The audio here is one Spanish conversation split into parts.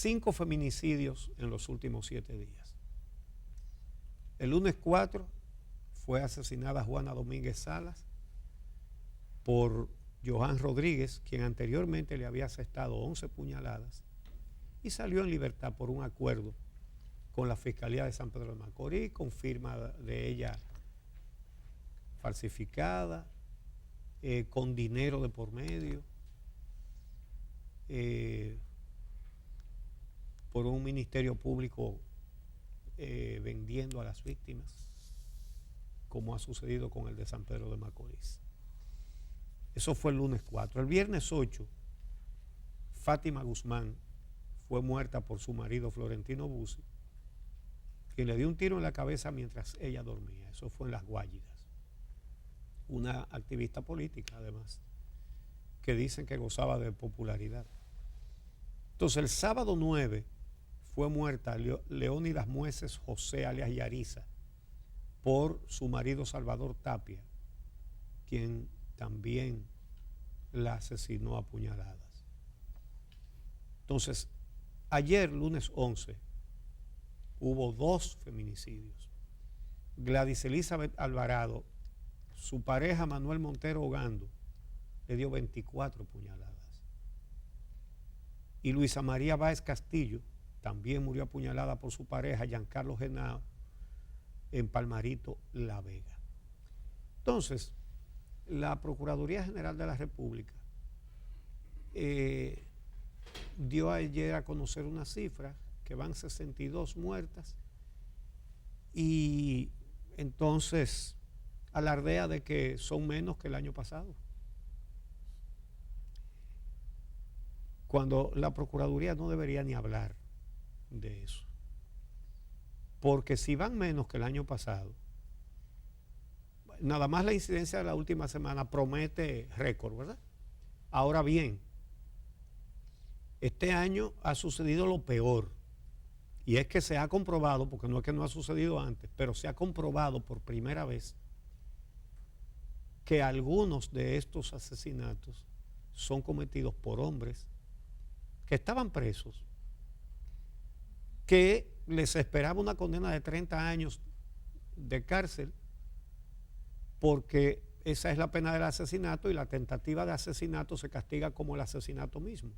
5 feminicidios en los últimos 7 días. El lunes 4 fue asesinada Juana Domínguez Salas por Johan Rodríguez, quien anteriormente le había asestado 11 puñaladas y salió en libertad por un acuerdo con la Fiscalía de San Pedro de Macorís, con firma de ella falsificada, con dinero de por medio, por un ministerio público vendiendo a las víctimas, como ha sucedido con el de San Pedro de Macorís. Eso fue el lunes 4. El viernes 8, Fátima Guzmán fue muerta por su marido Florentino Bussi, quien le dio un tiro en la cabeza mientras ella dormía. Eso fue en Las Guáyidas. Una activista política, además, que dicen que gozaba de popularidad. Entonces, el sábado 9 fue muerta Leónidas Mueces José, alias Yariza, por su marido Salvador Tapia, quien también la asesinó a puñaladas. Entonces, ayer, lunes 11, hubo 2 feminicidios. Gladys Elizabeth Alvarado, su pareja Manuel Montero Ogando, le dio 24 puñaladas. Y Luisa María Báez Castillo también murió apuñalada por su pareja Giancarlo Genao en Palmarito, La Vega. Entonces, la Procuraduría General de la República dio ayer a conocer una cifra que van 62 muertas y entonces alardea de que son menos que el año pasado, cuando la Procuraduría no debería ni hablar de eso, porque si van menos que el año pasado, nada más la incidencia de la última semana promete récord, ¿verdad? Ahora bien, este año ha sucedido lo peor, y es que se ha comprobado, porque no es que no ha sucedido antes, pero se ha comprobado por primera vez que algunos de estos asesinatos son cometidos por hombres que estaban presos, que les esperaba una condena de 30 años de cárcel, porque esa es la pena del asesinato y la tentativa de asesinato se castiga como el asesinato mismo.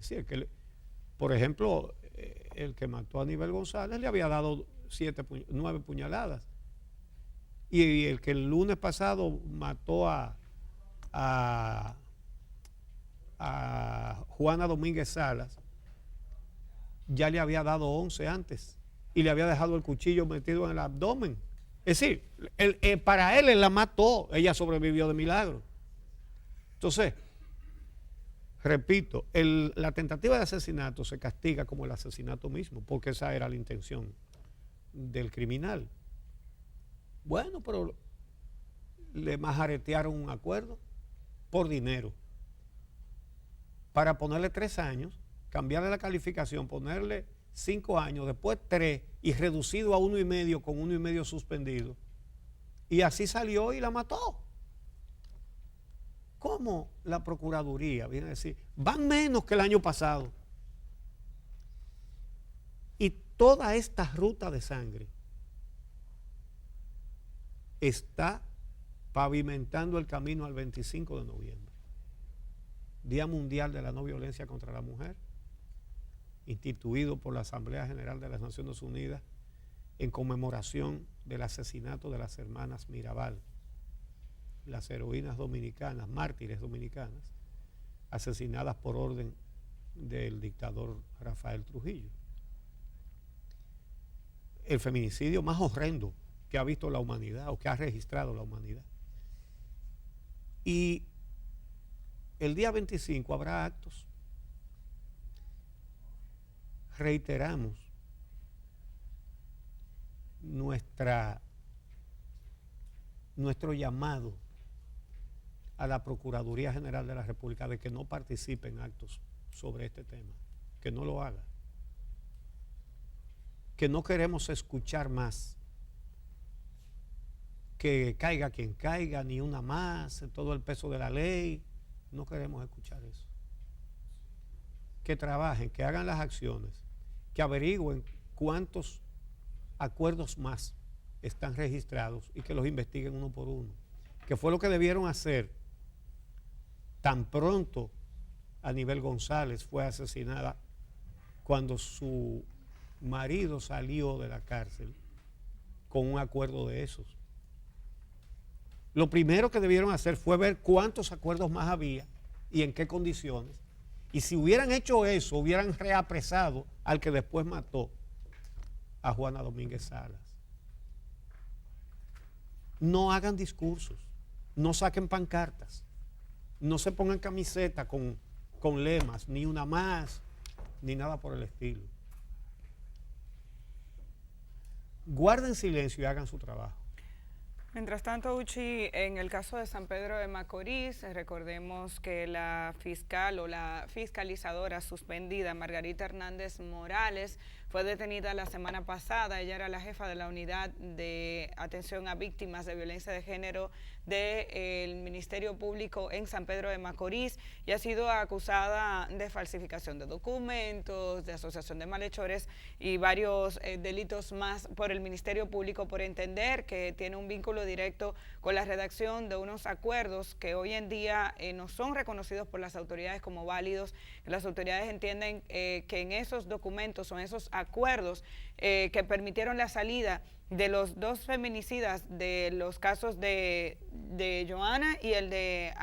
Es decir, que, por ejemplo, el que mató a Aníbal González le había dado 9 puñaladas. Y el que el lunes pasado mató a Juana Domínguez Salas, ya le había dado 11 antes y le había dejado el cuchillo metido en el abdomen. Es decir, para él la mató, ella sobrevivió de milagro. Entonces, repito, la tentativa de asesinato se castiga como el asesinato mismo, porque esa era la intención del criminal. Bueno, pero le majaretearon un acuerdo por dinero para ponerle 3 años, cambiarle la calificación, ponerle 5 años, después 3 y reducido a 1,5 con 1,5 suspendido. Y así salió y la mató. ¿Cómo la Procuraduría viene a decir, van menos que el año pasado? Y toda esta ruta de sangre está pavimentando el camino al 25 de noviembre, Día Mundial de la No Violencia contra la Mujer, instituido por la Asamblea General de las Naciones Unidas en conmemoración del asesinato de las hermanas Mirabal, las heroínas dominicanas, mártires dominicanas, asesinadas por orden del dictador Rafael Trujillo. El feminicidio más horrendo que ha visto la humanidad o que ha registrado la humanidad. Y el día 25 habrá actos. Reiteramos nuestro llamado a la Procuraduría General de la República de que no participe en actos sobre este tema, que no lo haga, que no queremos escuchar más, que caiga quien caiga, ni una más, todo el peso de la ley, no queremos escuchar eso. que trabajen, que hagan las acciones, que averigüen cuántos acuerdos más están registrados y que los investiguen uno por uno, que fue lo que debieron hacer tan pronto Aníbal González fue asesinada, cuando su marido salió de la cárcel con un acuerdo de esos. Lo primero que debieron hacer fue ver cuántos acuerdos más había y en qué condiciones. Y si hubieran hecho eso, hubieran reapresado al que después mató a Juana Domínguez Salas. No hagan discursos, no saquen pancartas, no se pongan camiseta con lemas, ni una más, ni nada por el estilo. Guarden silencio y hagan su trabajo. Mientras tanto, Uchi, en el caso de San Pedro de Macorís, recordemos que la fiscal o la fiscalizadora suspendida, Margarita Hernández Morales, fue detenida la semana pasada. Ella era la jefa de la unidad de atención a víctimas de violencia de género del Ministerio Público en San Pedro de Macorís y ha sido acusada de falsificación de documentos, de asociación de malhechores y varios delitos más por el Ministerio Público por entender que tiene un vínculo directo con la redacción de unos acuerdos que hoy en día no son reconocidos por las autoridades como válidos. Las autoridades entienden que en esos documentos o en esos acuerdos que permitieron la salida de los dos feminicidas de los casos de Johanna y el de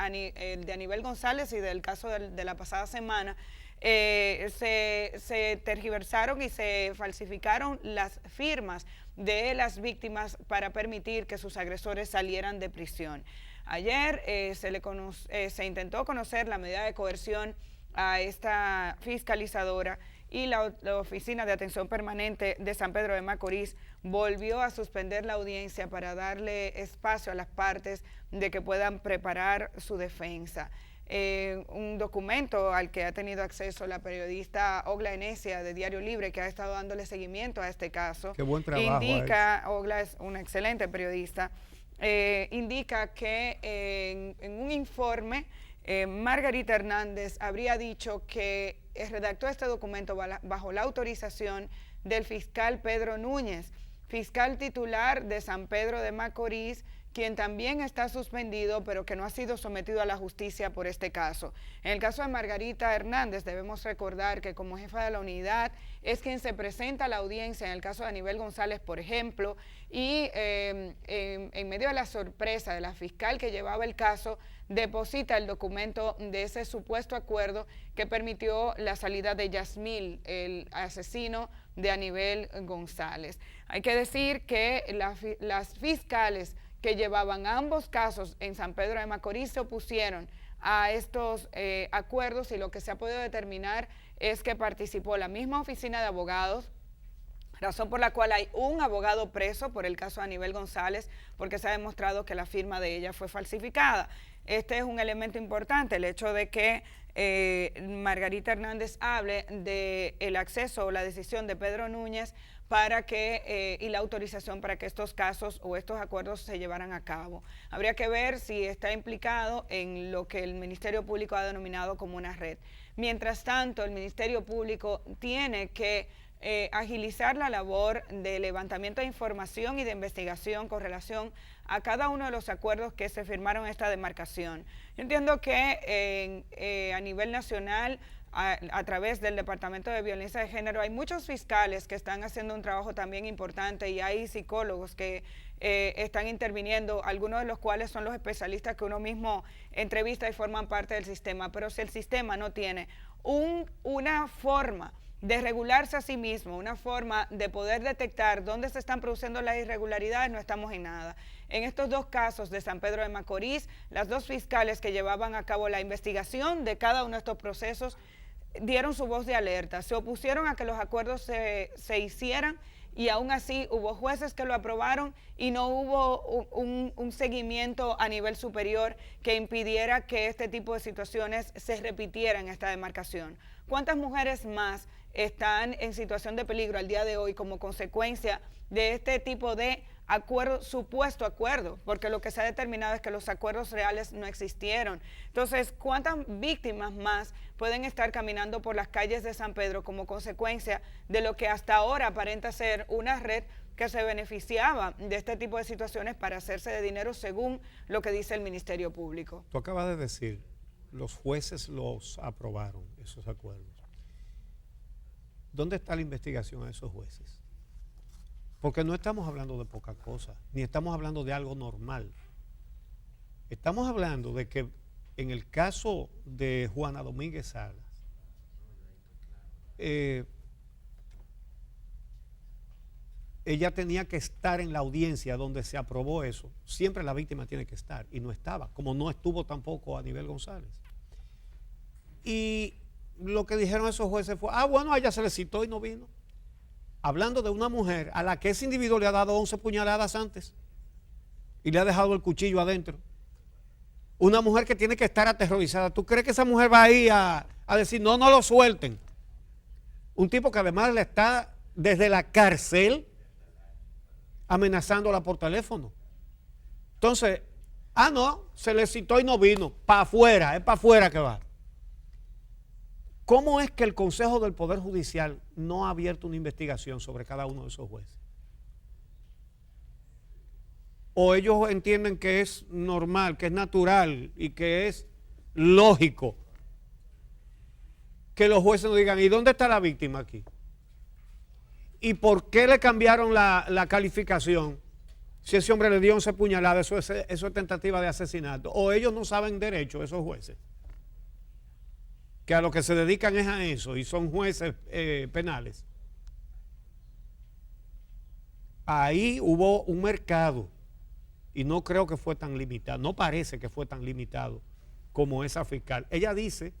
Aníbal González y del caso de la pasada semana, se tergiversaron y se falsificaron las firmas de las víctimas para permitir que sus agresores salieran de prisión. Ayer se intentó conocer la medida de coerción a esta fiscalizadora y la Oficina de Atención Permanente de San Pedro de Macorís volvió a suspender la audiencia para darle espacio a las partes de que puedan preparar su defensa. Un documento al que ha tenido acceso la periodista Ogla Enesia de Diario Libre, que ha estado dándole seguimiento a este caso. Qué buen trabajo. Ogla es una excelente periodista, indica que en un informe Margarita Hernández habría dicho que redactó este documento bajo la autorización del fiscal Pedro Núñez, fiscal titular de San Pedro de Macorís, quien también está suspendido, pero que no ha sido sometido a la justicia por este caso. En el caso de Margarita Hernández, debemos recordar que como jefa de la unidad es quien se presenta a la audiencia en el caso de Aníbal González, por ejemplo, y en medio de la sorpresa de la fiscal que llevaba el caso, deposita el documento de ese supuesto acuerdo que permitió la salida de Yasmil, el asesino de Aníbal González. Hay que decir que las fiscales que llevaban ambos casos en San Pedro de Macorís se opusieron a estos acuerdos y lo que se ha podido determinar es que participó la misma oficina de abogados, razón por la cual hay un abogado preso por el caso de Aníbal González, porque se ha demostrado que la firma de ella fue falsificada. Este es un elemento importante, el hecho de que Margarita Hernández hable del acceso o la decisión de Pedro Núñez para que, y la autorización para que estos casos o estos acuerdos se llevaran a cabo. Habría que ver si está implicado en lo que el Ministerio Público ha denominado como una red. Mientras tanto, el Ministerio Público tiene que agilizar la labor de levantamiento de información y de investigación con relación a cada uno de los acuerdos que se firmaron en esta demarcación. Yo entiendo que a nivel nacional, a través del Departamento de Violencia de Género, hay muchos fiscales que están haciendo un trabajo también importante y hay psicólogos que están interviniendo, algunos de los cuales son los especialistas que uno mismo entrevista y forman parte del sistema. Pero si el sistema no tiene una forma de regularse a sí mismo, una forma de poder detectar dónde se están produciendo las irregularidades, no estamos en nada. En estos dos casos de San Pedro de Macorís, las dos fiscales que llevaban a cabo la investigación de cada uno de estos procesos dieron su voz de alerta, se opusieron a que los acuerdos se hicieran y aún así hubo jueces que lo aprobaron y no hubo un seguimiento a nivel superior que impidiera que este tipo de situaciones se repitieran en esta demarcación. ¿Cuántas mujeres más están en situación de peligro al día de hoy como consecuencia de este tipo de supuesto acuerdo, porque lo que se ha determinado es que los acuerdos reales no existieron. Entonces, ¿cuántas víctimas más pueden estar caminando por las calles de San Pedro como consecuencia de lo que hasta ahora aparenta ser una red que se beneficiaba de este tipo de situaciones para hacerse de dinero según lo que dice el Ministerio Público? Tú acabas de decir, los jueces los aprobaron, esos acuerdos. ¿Dónde está la investigación a esos jueces? Porque no estamos hablando de poca cosa, ni estamos hablando de algo normal. Estamos hablando de que en el caso de Juana Domínguez Salas, ella tenía que estar en la audiencia donde se aprobó eso. Siempre la víctima tiene que estar, y no estaba, como no estuvo tampoco Aníbal González. Y lo que dijeron esos jueces fue, bueno, a ella se le citó y no vino. Hablando de una mujer a la que ese individuo le ha dado 11 puñaladas antes y le ha dejado el cuchillo adentro. Una mujer que tiene que estar aterrorizada. ¿Tú crees que esa mujer va ahí a decir, no lo suelten? Un tipo que además le está desde la cárcel amenazándola por teléfono. Entonces, no, se le citó y no vino. Para afuera, es para afuera que va. ¿Cómo es que el Consejo del Poder Judicial no ha abierto una investigación sobre cada uno de esos jueces? ¿O ellos entienden que es normal, que es natural y que es lógico que los jueces nos digan, ¿y dónde está la víctima aquí? ¿Y por qué le cambiaron la calificación? Si ese hombre le dio 11 puñaladas, eso es tentativa de asesinato. ¿O ellos no saben derecho, esos jueces? Que a lo que se dedican es a eso y son jueces penales. Ahí hubo un mercado y no creo que fue tan limitado, no parece que fue tan limitado como esa fiscal. Ella dice,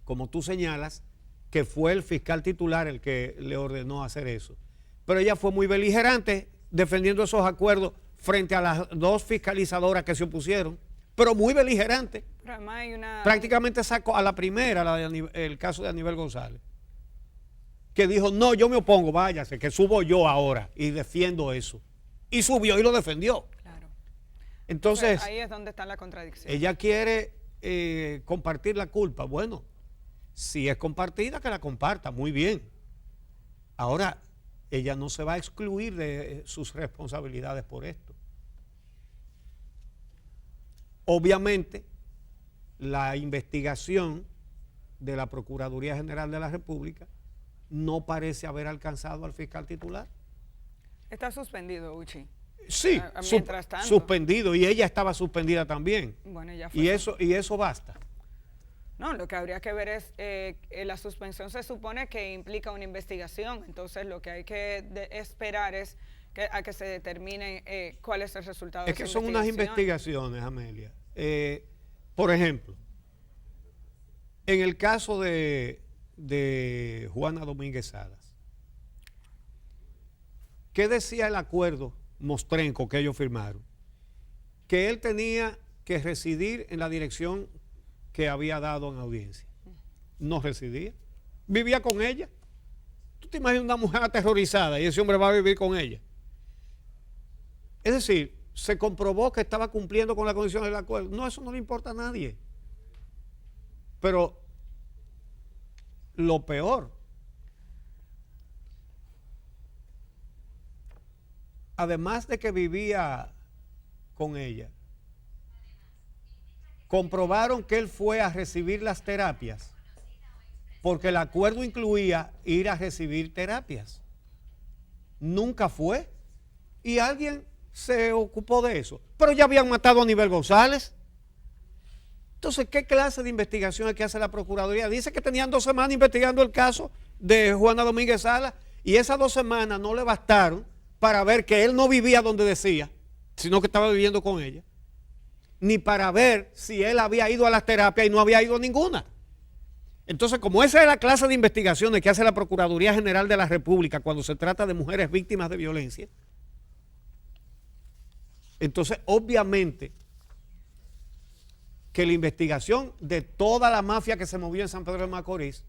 como tú señalas, que fue el fiscal titular el que le ordenó hacer eso. Pero ella fue muy beligerante defendiendo esos acuerdos frente a las dos fiscalizadoras que se opusieron, pero muy beligerante. Pero además hay prácticamente sacó a la primera, el caso de Aníbal González, que dijo, no, yo me opongo, váyase, que subo yo ahora y defiendo eso. Y subió y lo defendió. Claro. Entonces, ahí es donde está la contradicción. Ella quiere compartir la culpa. Bueno, si es compartida, que la comparta, muy bien. Ahora, ella no se va a excluir de sus responsabilidades por esto. Obviamente, la investigación de la Procuraduría General de la República no parece haber alcanzado al fiscal titular. Está suspendido, Uchi. Sí, mientras tanto. Suspendido, y ella estaba suspendida también. Bueno, ya fue. Y eso basta. No, lo que habría que ver es, la suspensión se supone que implica una investigación, entonces lo que hay que esperar es a que se determine cuál es el resultado de esa investigación. Es que son unas investigaciones, Amelia. Por ejemplo, en el caso de Juana Domínguez Salas, ¿qué decía el acuerdo mostrenco que ellos firmaron? Que él tenía que residir en la dirección que había dado en audiencia. No residía, vivía con ella. ¿Tú te imaginas una mujer aterrorizada y ese hombre va a vivir con ella? Es decir, se comprobó que estaba cumpliendo con las condiciones del acuerdo. No, eso no le importa a nadie. Pero lo peor, además de que vivía con ella, comprobaron que él fue a recibir las terapias, porque el acuerdo incluía ir a recibir terapias. Nunca fue, y alguien se ocupó de eso. Pero ya habían matado a Aníbal González. Entonces, ¿qué clase de investigación es que hace la Procuraduría? Dice que tenían 2 semanas investigando el caso de Juana Domínguez Salas, y esas 2 semanas no le bastaron para ver que él no vivía donde decía, sino que estaba viviendo con ella, ni para ver si él había ido a las terapias y no había ido a ninguna. Entonces, como esa es la clase de investigaciones que hace la Procuraduría General de la República cuando se trata de mujeres víctimas de violencia, entonces obviamente que la investigación de toda la mafia que se movió en San Pedro de Macorís,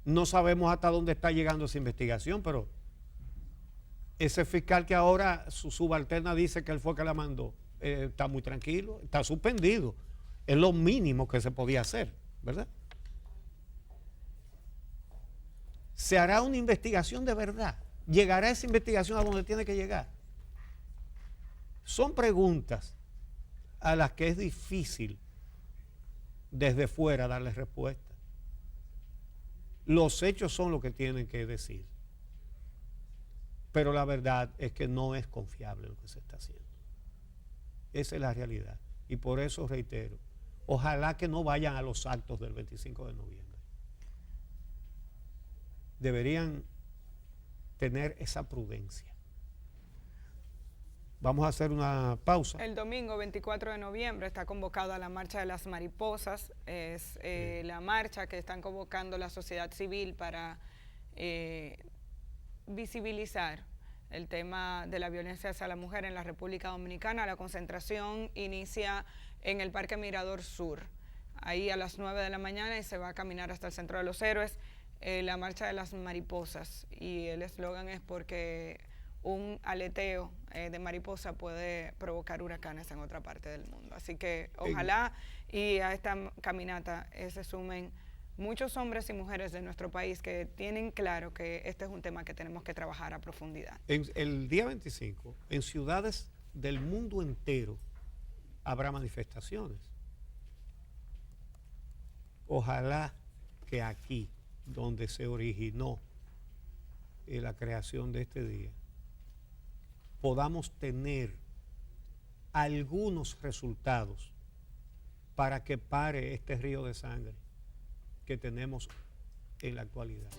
no sabemos hasta dónde está llegando esa investigación, pero ese fiscal que ahora su subalterna dice que él fue que la mandó, está muy tranquilo, está suspendido. Es lo mínimo que se podía hacer, ¿verdad? Se hará una investigación de verdad. ¿Llegará esa investigación a donde tiene que llegar? Son preguntas a las que es difícil desde fuera darles respuesta. Los hechos son lo que tienen que decir. Pero la verdad es que no es confiable lo que se está haciendo. Esa es la realidad. Y por eso reitero, ojalá que no vayan a los actos del 25 de noviembre. Deberían tener esa prudencia. Vamos a hacer una pausa. El domingo 24 de noviembre está convocada la Marcha de las Mariposas. Es la marcha que están convocando la sociedad civil para visibilizar el tema de la violencia hacia la mujer en la República Dominicana. La concentración inicia en el Parque Mirador Sur, ahí a las 9 de la mañana, y se va a caminar hasta el Centro de los Héroes, la Marcha de las Mariposas. Y el eslogan es porque un aleteo de mariposa puede provocar huracanes en otra parte del mundo. Así que ojalá y a esta caminata se sumen muchos hombres y mujeres de nuestro país que tienen claro que este es un tema que tenemos que trabajar a profundidad. El día 25, en ciudades del mundo entero, habrá manifestaciones. Ojalá que aquí, donde se originó la creación de este día, podamos tener algunos resultados para que pare este río de sangre que tenemos en la actualidad.